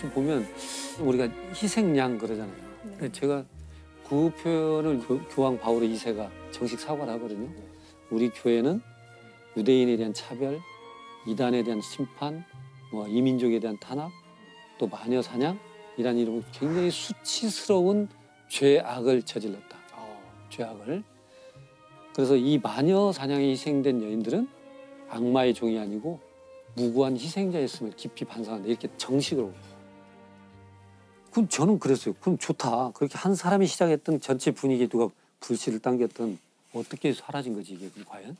좀 보면 우리가 희생양 그러잖아요. 근데 제가 그 표현을 교황 바오로 2세가 정식 사과를 하거든요. 우리 교회는 유대인에 대한 차별, 이단에 대한 심판, 뭐 이민족에 대한 탄압, 또 마녀 사냥이라는 이름으로 굉장히 수치스러운 죄악을 저질렀다. 죄악을. 그래서 이 마녀 사냥에 희생된 여인들은 악마의 종이 아니고 무고한 희생자였음을 깊이 반성한다. 이렇게 정식으로. 그럼 저는 그랬어요. 그럼 좋다. 그렇게 한 사람이 시작했던 전체 분위기에 누가 불씨를 당겼던 어떻게 사라진 거지 이게 과연?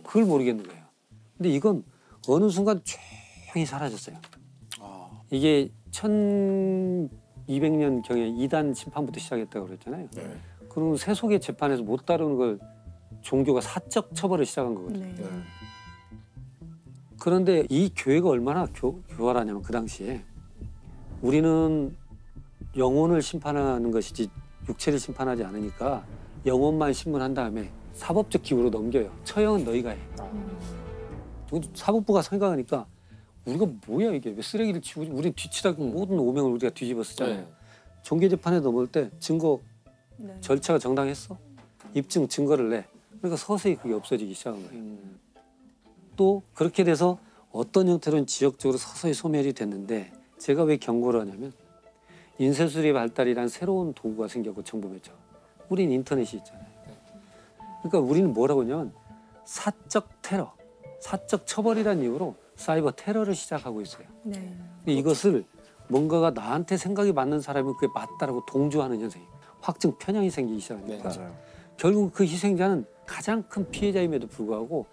그걸 모르겠는 거예요. 근데 이건 어느 순간 조용히 사라졌어요. 이게 1200년경에 이단 심판부터 시작했다고 그랬잖아요. 네. 그럼 세속의 재판에서 못 다루는 걸 종교가 사적 처벌을 시작한 거거든요. 네. 그런데 이 교회가 얼마나 교활하냐면 그 당시에 우리는 영혼을 심판하는 것이지 육체를 심판하지 않으니까 영혼만 신문한 다음에 사법적 기구로 넘겨요. 처형은 너희가 해. 사법부가 생각하니까 우리가 뭐야 이게 왜 쓰레기를 치우지? 우리 뒤치다 모든 오명을 우리가 뒤집어 쓰잖아요. 네. 종교재판에 넘을 때 증거 절차가 정당했어? 입증 증거를 내. 그러니까 서서히 그게 없어지기 시작한 거예요. 또 그렇게 돼서 어떤 형태로는 지역적으로 서서히 소멸이 됐는데 제가 왜 경고를 하냐면 인쇄술의 발달이란 새로운 도구가 생겼고 정보매체. 우린 인터넷이 있잖아요. 그러니까 우리는 뭐라고 하냐면 사적 테러, 사적 처벌이라는 이유로 사이버 테러를 시작하고 있어요. 네. 근데 이것을 뭔가가 나한테 생각이 맞는 사람이 그게 맞다라고 동조하는 현상이 확증 편향이 생기기 시작하니까 네, 결국 그 희생자는 가장 큰 피해자임에도 불구하고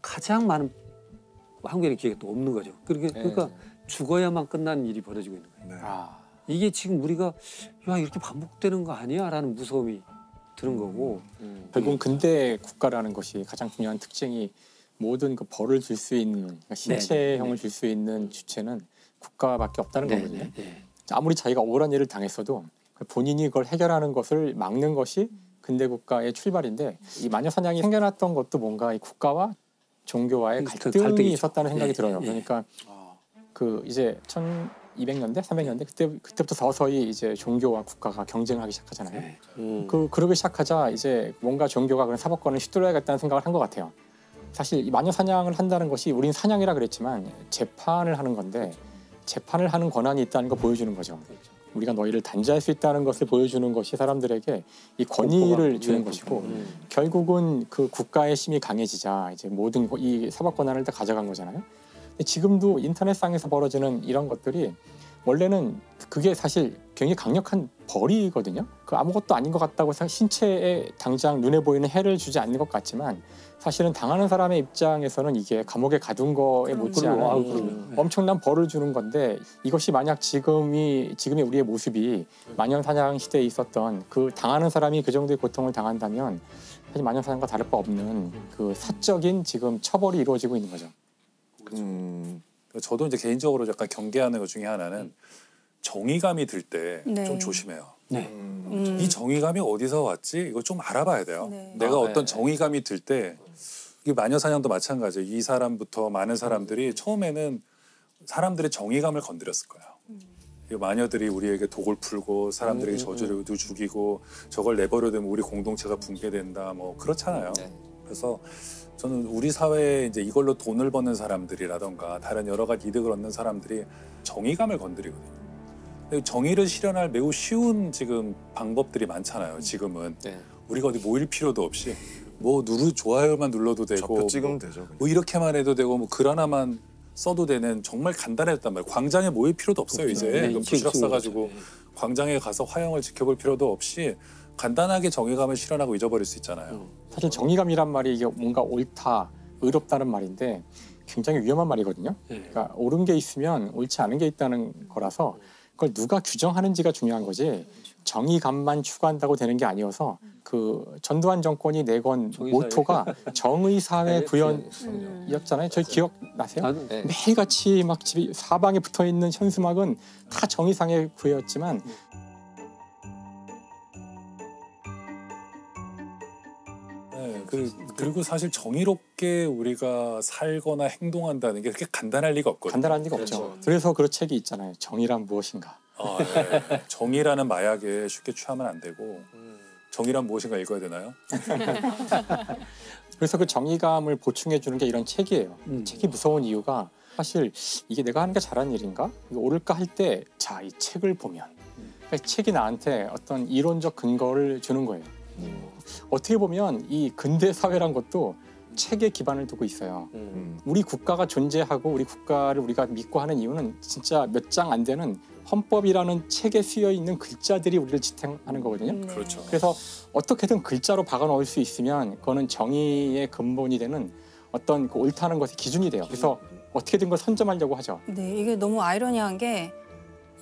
가장 많은 한국에는 기회가 또 없는 거죠. 그러니까 죽어야만 끝나는 일이 벌어지고 있는 거예요. 네. 이게 지금 우리가 야 이렇게 반복되는 거 아니야? 라는 무서움이 드는 거고 결국은 근대 국가라는 것이 가장 중요한 특징이 모든 그 벌을 줄 수 있는 그러니까 신체형을 줄 수 있는 주체는 국가밖에 없다는 거거든요. 아무리 자기가 억울한 일을 당했어도 본인이 그걸 해결하는 것을 막는 것이 근대 국가의 출발인데 이 마녀 사냥이 생겨났던 것도 뭔가 이 국가와 종교와의 갈등이 있었다는 생각이 들어요. 그러니까 그 이제 1200년대, 300년대 그때부터 서서히 이제 종교와 국가가 경쟁하기 시작하잖아요. 그러기 시작하자 이제 뭔가 종교가 그런 사법권을 휘둘러야겠다는 생각을 한 것 같아요. 사실 이 마녀 사냥을 한다는 것이 우린 사냥이라 그랬지만 재판을 하는 건데 재판을 하는 권한이 있다는 걸 보여주는 거죠. 우리가 너희를 단죄할 수 있다는 것을 보여주는 것이 사람들에게 이 권위를 주는 것이고 결국은 그 국가의 힘이 강해지자 이제 모든 이 사법 권한을 다 가져간 거잖아요. 근데 지금도 인터넷상에서 벌어지는 이런 것들이 원래는 그게 사실 굉장히 강력한 벌이거든요. 그 아무것도 아닌 것 같다고 신체에 당장 눈에 보이는 해를 주지 않는 것 같지만 사실은 당하는 사람의 입장에서는 이게 감옥에 가둔 거에 못지않은 엄청난 벌을 주는 건데 이것이 만약 지금의 우리의 모습이 마녀 사냥 시대에 있었던 그 당하는 사람이 그 정도의 고통을 당한다면 사실 마녀 사냥과 다를 바 없는 그 사적인 지금 처벌이 이루어지고 있는 거죠. 저도 이제 개인적으로 약간 경계하는 것 중에 하나는 정의감이 들 때 좀 조심해요. 이 정의감이 어디서 왔지? 이거 좀 알아봐야 돼요. 내가 어떤 정의감이 들 때 이 마녀 사냥도 마찬가지예요. 이 사람부터 많은 사람들이 처음에는 사람들의 정의감을 건드렸을 거예요. 이 마녀들이 우리에게 독을 풀고 사람들에게 저주를 죽이고 저걸 내버려두면 우리 공동체가 붕괴된다. 뭐 그렇잖아요. 그래서 저는 우리 사회에 이제 이걸로 돈을 버는 사람들이라던가 다른 여러 가지 이득을 얻는 사람들이 정의감을 건드리거든요. 근데 정의를 실현할 매우 쉬운 지금 방법들이 많잖아요. 지금은 우리가 어디 모일 필요도 없이 뭐 좋아요만 눌러도 되고 좌표 찍으면 되죠. 뭐 이렇게만 해도 되고 뭐 글 하나만 써도 되는 정말 간단했단 말이에요. 광장에 모일 필요도 없어요. 이제 도시락 싸가지고 광장에 가서 화형을 지켜볼 필요도 없이 간단하게 정의감을 실현하고 잊어버릴 수 있잖아요. 사실 정의감이란 말이 이게 뭔가 옳다, 의롭다는 말인데 굉장히 위험한 말이거든요. 그러니까 옳은 게 있으면 옳지 않은 게 있다는 거라서 그걸 누가 규정하는지가 중요한 거지 정의감만 추구한다고 되는 게 아니어서 그 전두환 정권이 내건 모토가 정의사회 구현이었잖아요. 저희 기억나세요? 매일같이 막 집이 사방에 붙어있는 현수막은 다 정의사회 구현이었지만 그리고 사실 정의롭게 우리가 살거나 행동한다는 게 그렇게 간단할 리가 없거든요. 간단한 리가 없죠. 그래서 그런 책이 있잖아요. 정의란 무엇인가. 네. 정의라는 마약에 쉽게 취하면 안 되고 정의란 무엇인가 읽어야 되나요? 그래서 그 정의감을 보충해 주는 게 이런 책이에요. 책이 무서운 이유가 사실 이게 내가 하는 게 잘한 일인가? 이게 옳을까 할 때 자, 이 책을 보면 이 책이 나한테 어떤 이론적 근거를 주는 거예요. 어떻게 보면 이 근대 사회란 것도 책에 기반을 두고 있어요. 우리 국가가 존재하고 우리 국가를 우리가 믿고 하는 이유는 진짜 몇 장 안 되는 헌법이라는 책에 쓰여 있는 글자들이 우리를 지탱하는 거거든요. 그렇죠. 그래서 어떻게든 글자로 박아 넣을 수 있으면 그거는 정의의 근본이 되는 어떤 그 옳다는 것의 기준이 돼요. 그래서 어떻게든 그걸 선점하려고 하죠. 네, 이게 너무 아이러니한 게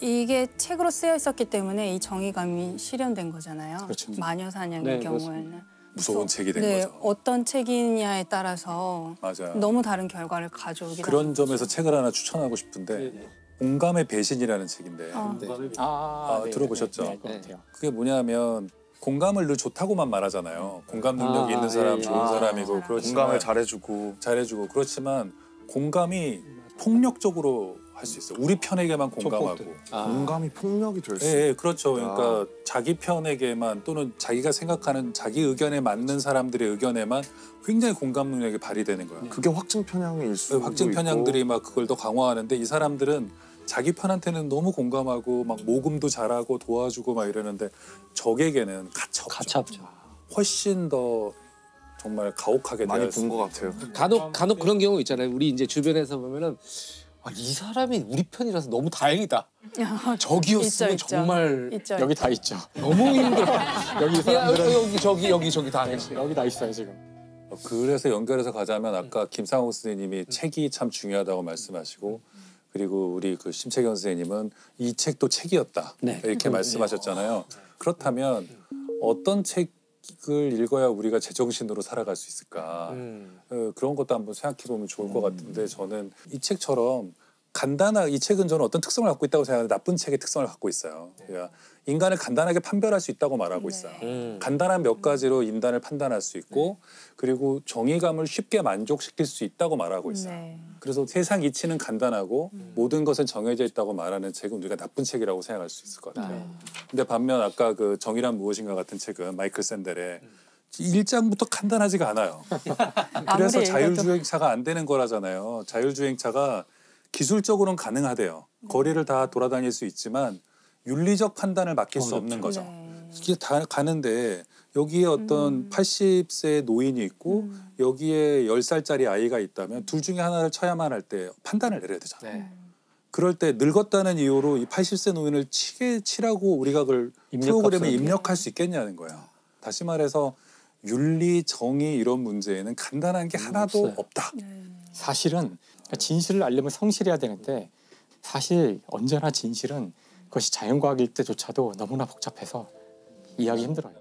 이게 책으로 쓰여 있었기 때문에 이 정의감이 실현된 거잖아요. 그렇죠. 마녀사냥의 네, 경우에는. 무서운 책이 된 네, 거죠. 어떤 책이냐에 따라서 맞아요. 너무 다른 결과를 가져오기 그런 점에서 책을 하나 추천하고 싶은데 공감의 배신이라는 책인데 네. 들어보셨죠? 네, 네, 네. 그게 뭐냐면 공감을 늘 좋다고만 말하잖아요. 공감 능력이 있는 사람 좋은 사람이고 그렇지만 공감을 잘해주고 그렇지만 공감이 폭력적으로 할 수 있어요. 우리 편에게만 공감하고. 공감이 폭력이 될 수 있어요. 예, 그렇죠. 그러니까 자기 편에게만 또는 자기가 생각하는 자기 의견에 맞는 사람들의 의견에만 굉장히 공감 능력이 발휘되는 거예요. 그게 확증 편향일 수도 확증 편향들이 막 그걸 더 강화하는데 이 사람들은 자기 편한테는 너무 공감하고 막 모금도 잘하고 도와주고 막 이러는데 적에게는 가차없죠. 훨씬 더 정말 가혹하게 많이 본 것 같아요. 간혹 그런 경우 있잖아요. 우리 이제 주변에서 보면은 이 사람이 우리 편이라서 너무 다행이다. 저기였으면 있죠. 정말 있죠. 여기 다 있죠. 너무 힘들어. 여기 사람들은 여기 다 했어. 여기 다 있어요 지금. 그래서 연결해서 가자면 아까 김상욱 선생님이 책이 참 중요하다고 말씀하시고 그리고 우리 그 심채경 선생님은 이 책도 책이었다 이렇게 말씀하셨잖아요. 그렇다면 어떤 책을 읽어야 우리가 제정신으로 살아갈 수 있을까? 그런 것도 한번 생각해 보면 좋을 것 같은데 저는 이 책처럼 이 책은 저는 어떤 특성을 갖고 있다고 생각하는데 나쁜 책의 특성을 갖고 있어요. 그러니까 인간을 간단하게 판별할 수 있다고 말하고 있어요. 간단한 몇 가지로 인간을 판단할 수 있고 그리고 정의감을 쉽게 만족시킬 수 있다고 말하고 있어요. 네. 그래서 세상 이치는 간단하고 모든 것은 정해져 있다고 말하는 책은 우리가 나쁜 책이라고 생각할 수 있을 것 같아요. 근데 반면 아까 그 정의란 무엇인가 같은 책은 마이클 샌델의 1장부터 간단하지가 않아요. 그래서 자율주행차가 안 되는 거라잖아요. 자율주행차가 기술적으로는 가능하대요. 거리를 다 돌아다닐 수 있지만 윤리적 판단을 맡길 수 없는 거죠. 이게 다 가는데 여기에 어떤 80세 노인이 있고 여기에 10살짜리 아이가 있다면 둘 중에 하나를 쳐야만 할 때 판단을 내려야 되잖아요. 그럴 때 늙었다는 이유로 이 80세 노인을 치라고 우리가 그걸 프로그램에 입력할 수 있겠냐는 거예요. 다시 말해서 윤리, 정의 이런 문제에는 간단한 게 하나도 없다. 사실은 진실을 알려면 성실해야 되는데 사실 언제나 진실은 그것이 자연과학일 때조차도 너무나 복잡해서 이해하기 힘들어요.